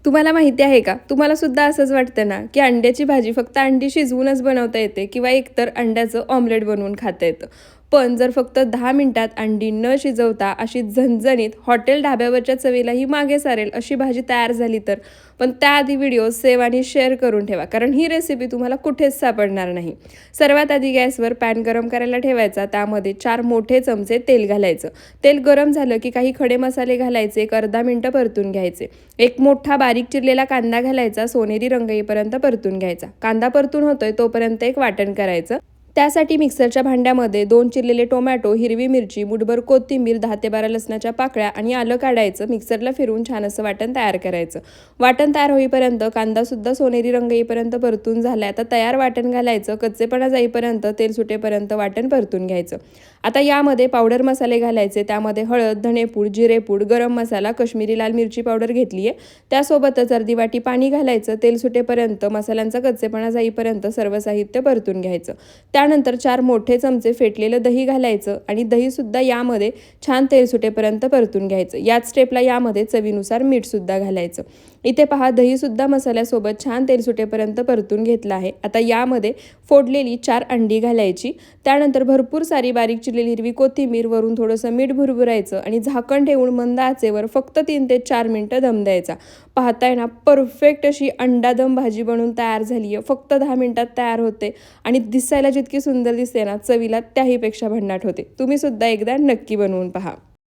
तुम्हाला माहिती आहे का? तुम्हाला सुद्धा असंच वाटतं ना, की अंड्याची भाजी फक्त अंडी शिजवूनच बनवता येते किंवा एकतर अंड्याचं ऑमलेट बनवून खाता येतं. पण जर फक्त 10 मिनिटात अंडी न शिजवता अशी झणझणीत हॉटेल ढाब्यावरच्या चवीलाही मागे सारेल अशी भाजी तयार झाली तर? पण त्याआधी व्हिडिओ सेव्ह आणि शेअर करून ठेवा, कारण ही रेसिपी तुम्हाला कुठेच सापडणार नाही. सर्वात आधी गॅसवर पॅन गरम करायला ठेवायचा. त्यामध्ये 4 मोठे चमचे तेल घालायचं. तेल गरम झालं की काही खडे मसाले घालायचे, एक अर्धा मिनिटं परतून घ्यायचे. एक मोठा बारीक चिरलेला कांदा घालायचा, सोनेरी रंग येईपर्यंत परतून घ्यायचा. कांदा परतून होतोय तोपर्यंत एक वाटण करायचं. त्यासाठी मिक्सरच्या भांड्यामध्ये 2 चिरलेले टोमॅटो, हिरवी मिरची, मुठभर कोथिंबीर, 10 ते 12 लसणाच्या पाकळ्या आणि आलं काढायचं. मिक्सरला फिरवून छान असं वाटण तयार करायचं. वाटण तयार होईपर्यंत कांदासुद्धा सोनेरी रंग येईपर्यंत परतून झाला. आता तयार वाटण घालायचं. कच्चेपणा जाईपर्यंत, तेल सुटेपर्यंत वाटण परतून घ्यायचं. आता यामध्ये पावडर मसाले घालायचे. त्यामध्ये हळद, धणेपूड, जिरेपूड, गरम मसाला, कश्मीरी लाल मिरची पावडर घेतली आहे. त्यासोबतच अर्धी वाटी पाणी घालायचं. तेल सुटेपर्यंत, मसाल्यांचा कच्चेपणा जाईपर्यंत सर्व साहित्य परतून घ्यायचं. त्यानंतर 4 मोठे चमचे फेटलेलं दही घालायचं आणि दहीसुद्धा यामध्ये छान तेल सुटेपर्यंत परतून घ्यायचं. याच स्टेपला यामध्ये चवीनुसार मीठसुद्धा घालायचं. इथे पहा, दहीसुद्धा मसाल्यासोबत छान तेल सुटेपर्यंत परतून घेतलं आहे. आता यामध्ये फोडलेली 4 अंडी घालायची. त्यानंतर भरपूर सारी बारीक चिरलेली हिरवी कोथिंबीर, वरून थोडंसं मीठ भुरभुरायचं आणि झाकण ठेवून मंद आचेवर फक्त 3 ते 4 मिनिटं दम द्यायचा. पाहताय ना, परफेक्ट अशी अंडा दम भाजी बनवून तयार झाली आहे. फक्त 10 मिनिटात तयार होते आणि दिसायला जितकी सुंदर दिसते ना, चवीला त्याहीपेक्षा भन्नाट होते. तुम्ही सुद्धा एकदा नक्की बनवून पहा.